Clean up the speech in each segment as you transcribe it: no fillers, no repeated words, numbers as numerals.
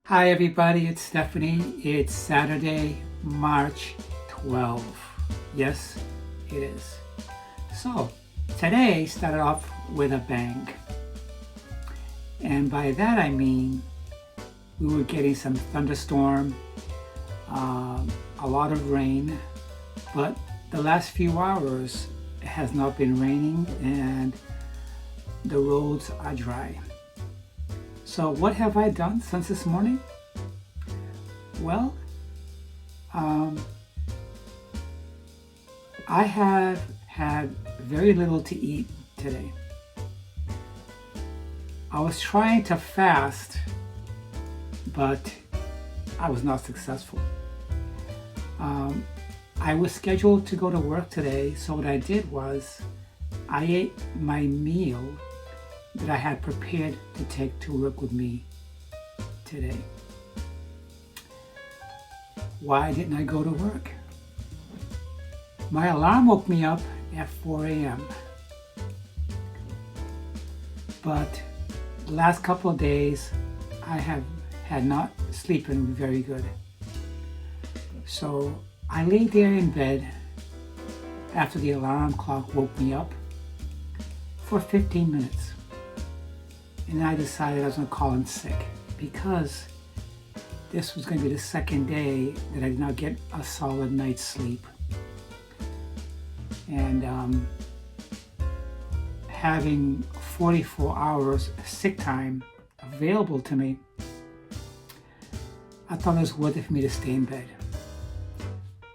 Hi everybody, it's Stephanie. It's Saturday, March 12th. Yes, it is. So, today started off with a bang. And by that I mean we were getting some thunderstorm, a lot of rain, but the last few hours it has not been raining and the roads are dry. So what have I done since this morning? Well, I have had very little to eat today. I was trying to fast, but I was not successful. I was scheduled to go to work today, so what I did was I ate my meal that I had prepared to take to work with me today. Why didn't I go to work? My alarm woke me up at 4 a.m. But the last couple of days I have had not sleeping very good. So I lay there in bed after the alarm clock woke me up for 15 minutes. And I decided I was going to call in sick because this was going to be the second day that I did not get a solid night's sleep. And having 44 hours sick time available to me, I thought it was worth it for me to stay in bed.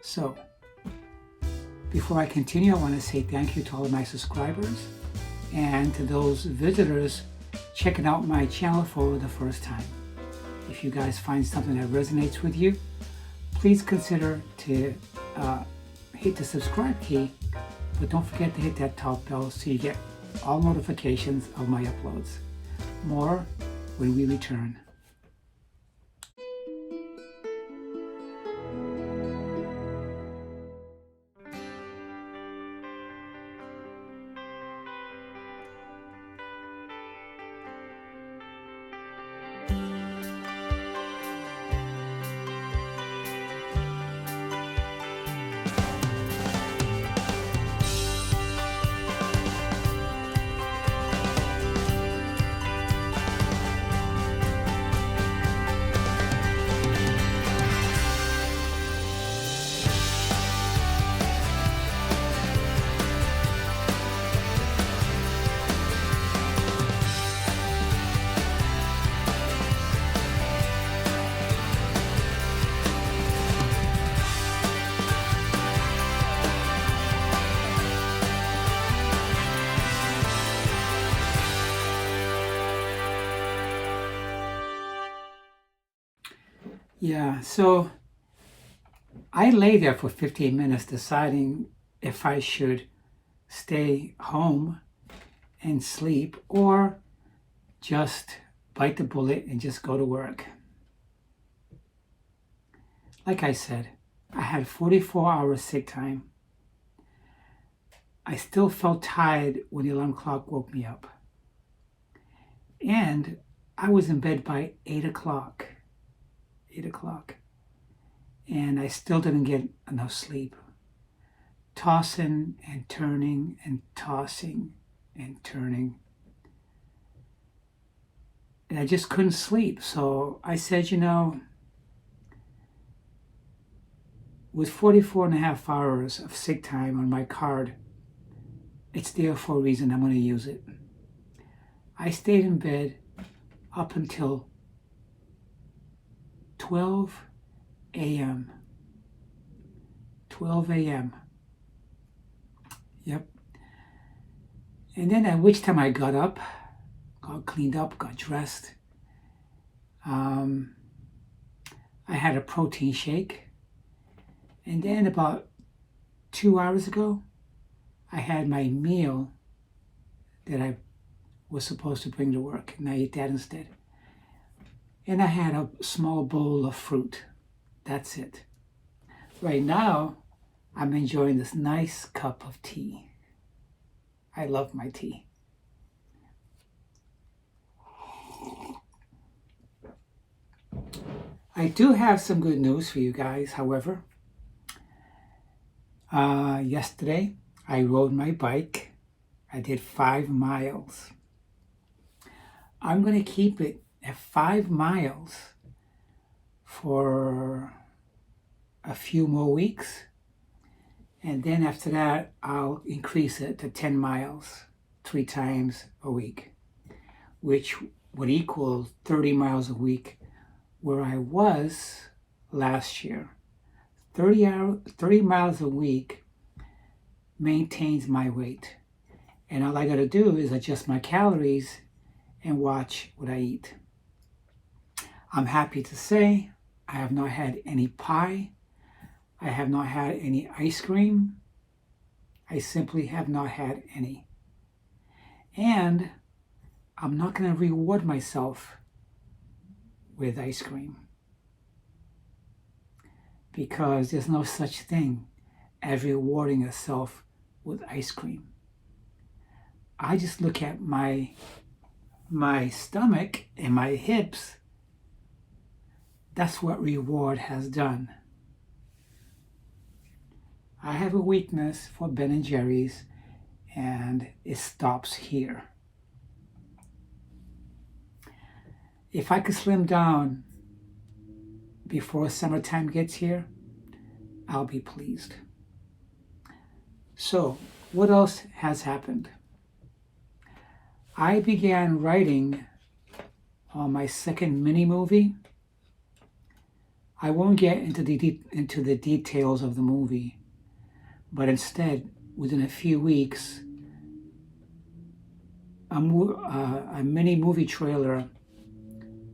So, before I continue, I want to say thank you to all of my subscribers and to those visitors checking out my channel for the first time. If you guys find something that resonates with you, please consider to hit the subscribe key, but don't forget to hit that top bell so you get all notifications of my uploads. More when we return. Yeah, so I lay there for 15 minutes deciding if I should stay home and sleep or just bite the bullet and just go to work. Like I said, I had 44 hours sick time. I still felt tired when the alarm clock woke me up. And I was in bed by 8 o'clock. 8 o'clock. And I still didn't get enough sleep. Tossing and turning and tossing and turning. And I just couldn't sleep. So I said, with 44 and a half hours of sick time on my card, it's there for a reason. I'm going to use it. I stayed in bed up until 12 a.m. 12 a.m. Yep. And then at which time I got up, got cleaned up, got dressed. I had a protein shake. And then about 2 hours ago, I had my meal that I was supposed to bring to work, and I ate that instead. And I had a small bowl of fruit. That's it. Right now, I'm enjoying this nice cup of tea. I love my tea. I do have some good news for you guys, however. Yesterday, I rode my bike. I did 5 miles. I'm going to keep it at 5 miles for a few more weeks. And then after that, I'll increase it to 10 miles 3 times a week, which would equal 30 miles a week where I was last year. 30 miles a week maintains my weight. And all I got to do is adjust my calories and watch what I eat. I'm happy to say I have not had any pie. I have not had any ice cream. I simply have not had any. And I'm not going to reward myself with ice cream because there's no such thing as rewarding yourself with ice cream. I just look at my stomach and my hips. That's what reward has done. I have a weakness for Ben & Jerry's, and it stops here. If I could slim down before summertime gets here, I'll be pleased. So, what else has happened? I began writing on my second mini movie. I won't get into the details of the movie, but instead, within a few weeks, a mini movie trailer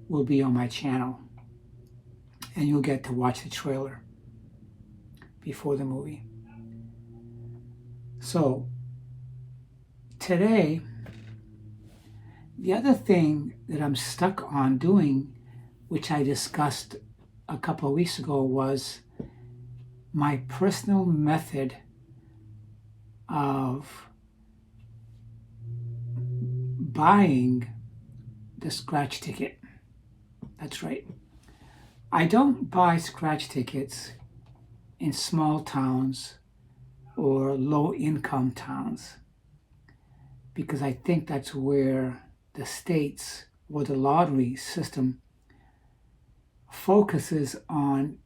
will be on my channel, and you'll get to watch the trailer before the movie. So, today, the other thing that I'm stuck on doing, which I discussed a couple of weeks ago, was my personal method of buying the scratch ticket. That's right. I don't buy scratch tickets in small towns or low-income towns because I think that's where the states or the lottery system focuses on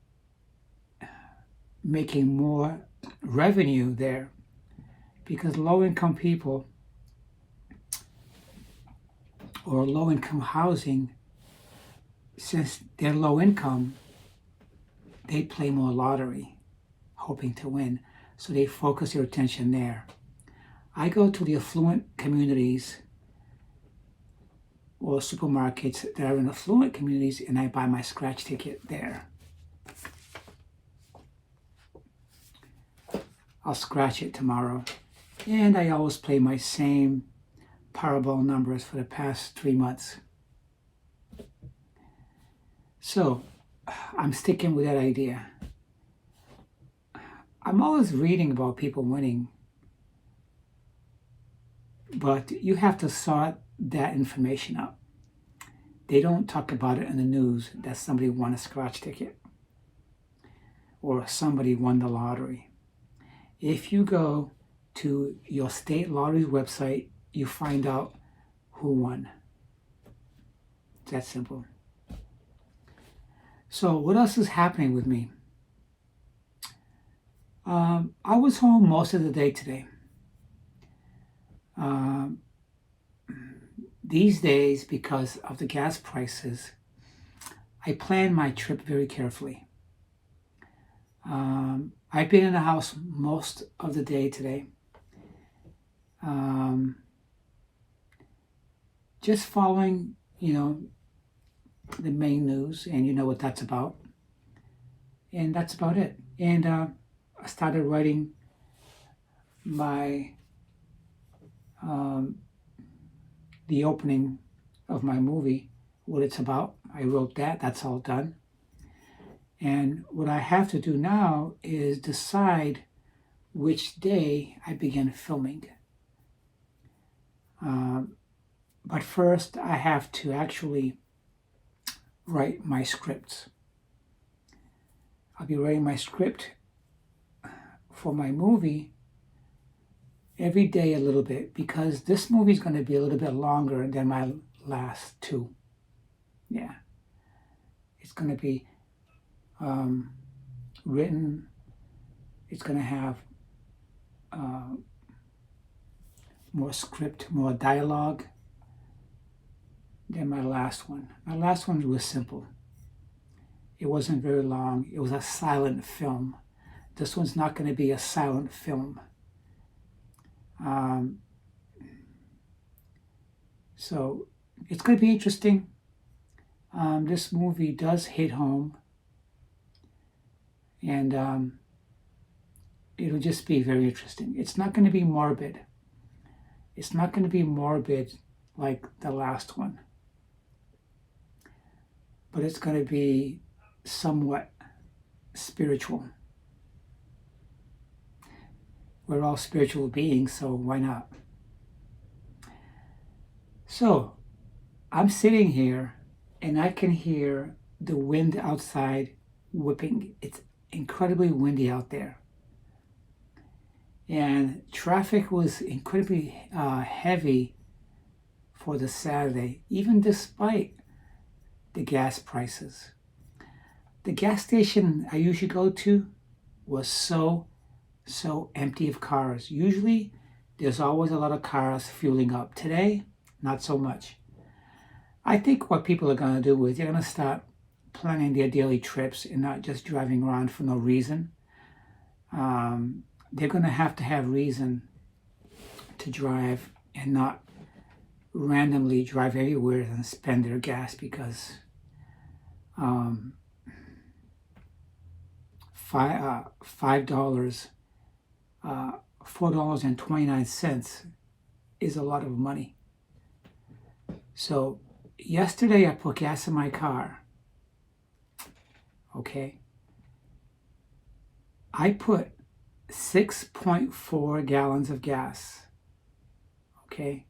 making more revenue there, because low-income people or low-income housing, since they're low income, they play more lottery hoping to win, so they focus their attention there. I go to the affluent communities or supermarkets that are in affluent communities, and I buy my scratch ticket there. I'll scratch it tomorrow. And I always play my same Powerball numbers for the past 3 months. So I'm sticking with that idea. I'm always reading about people winning, but you have to sort that information out. They don't talk about it in the news that somebody won a scratch ticket or somebody won the lottery. If you go to your state lottery's website, you find out who won. It's that simple. So what else is happening with me? I was home most of the day today. These days, because of the gas prices, I plan my trip very carefully. I've been in the house most of the day today. Just following, the main news, and you know what that's about. And that's about it. And I started writing my the opening of my movie, what it's about. I wrote that. That's all done. And what I have to do now is decide which day I begin filming. But first, I have to actually write my scripts. I'll be writing my script for my movie every day a little bit, because this movie is going to be a little bit longer than my last two. Yeah. It's going to be written. It's going to have more script, more dialogue than my last one. My last one was simple. It wasn't very long. It was a silent film. This one's not going to be a silent film. So it's going to be interesting. This movie does hit home. And it'll just be very interesting. It's not going to be morbid. It's not going to be morbid like the last one. But it's going to be somewhat spiritual. We're all spiritual beings, so why not? So, I'm sitting here and I can hear the wind outside whipping. It's incredibly windy out there. And traffic was incredibly heavy for the Saturday, even despite the gas prices. The gas station I usually go to was so empty of cars. Usually there's always a lot of cars fueling up. Today, not so much. I think what people are going to do is they're going to start planning their daily trips and not just driving around for no reason. They're going to have reason to drive and not randomly drive everywhere and spend their gas, because $4.29 is a lot of money. So yesterday I put gas in my car. Okay. I put 6.4 gallons of gas. Okay.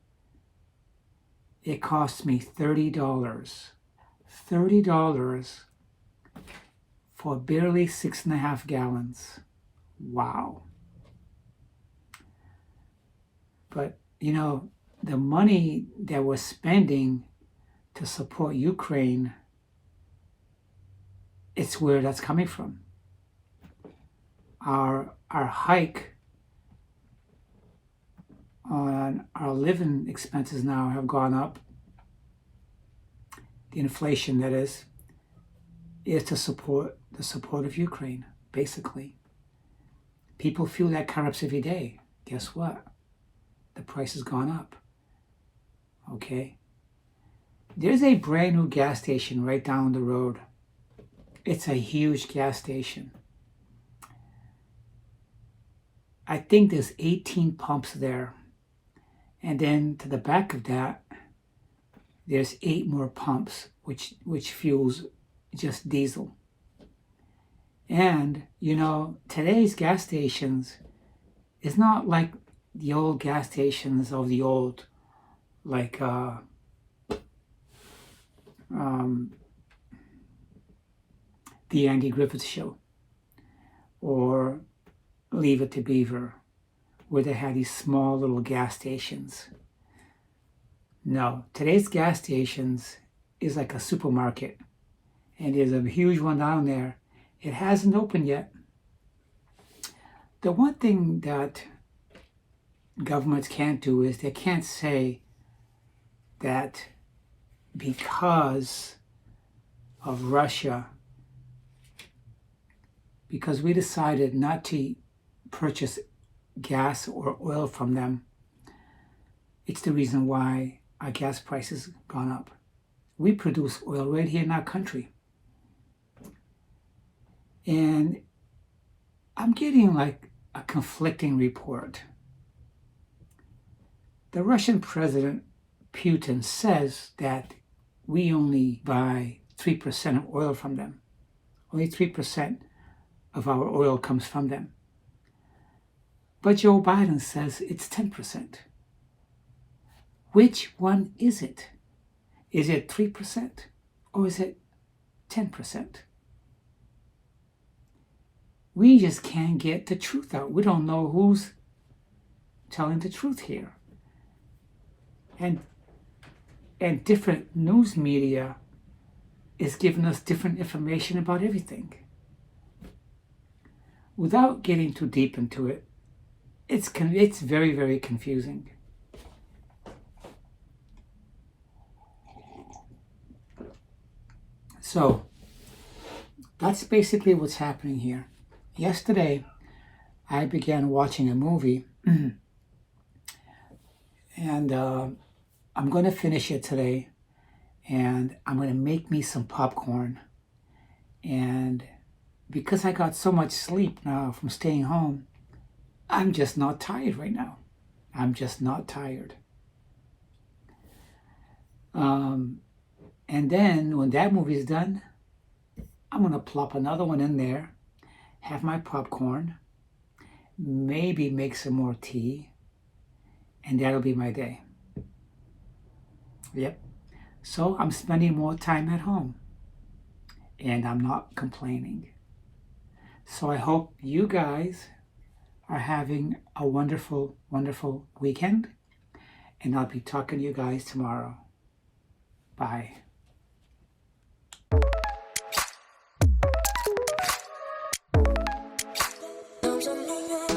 It cost me $30. $30 for barely 6.5 gallons. Wow. But, you know, the money that we're spending to support Ukraine, it's where that's coming from. Our hike on our living expenses now have gone up. The inflation, that is to support the support of Ukraine, basically. People fuel that car up every day. Guess what? The price has gone up. Okay? There's a brand new gas station right down the road. It's a huge gas station. I think there's 18 pumps there. And then to the back of that, there's 8 more pumps, which fuels just diesel. And, you know, today's gas stations is not like the old gas stations of the old, like the Andy Griffith Show, or Leave It to Beaver, where they had these small little gas stations. No, today's gas stations is like a supermarket, and there's a huge one down there. It hasn't opened yet. The one thing that governments can't do is they can't say that because of Russia, because we decided not to purchase gas or oil from them, it's the reason why our gas prices gone up. We produce oil right here in our country. And I'm getting like a conflicting report. The Russian President Putin says that we only buy 3% of oil from them. Only 3% of our oil comes from them. But Joe Biden says it's 10%. Which one is it? Is it 3% or is it 10%? we just can't get the truth out. We don't know who's telling the truth here. And different news media is giving us different information about everything. Without getting too deep into it, it's very, very confusing. So that's basically what's happening here. Yesterday, I began watching a movie, and I'm going to finish it today, and I'm going to make me some popcorn. And because I got so much sleep now from staying home, I'm just not tired right now. I'm just not tired. And then when that movie's done, I'm going to plop another one in there, have my popcorn, maybe make some more tea, and that'll be my day. Yep. So I'm spending more time at home, and I'm not complaining. So I hope you guys are having a wonderful, wonderful weekend, and I'll be talking to you guys tomorrow. Bye. Comes a moment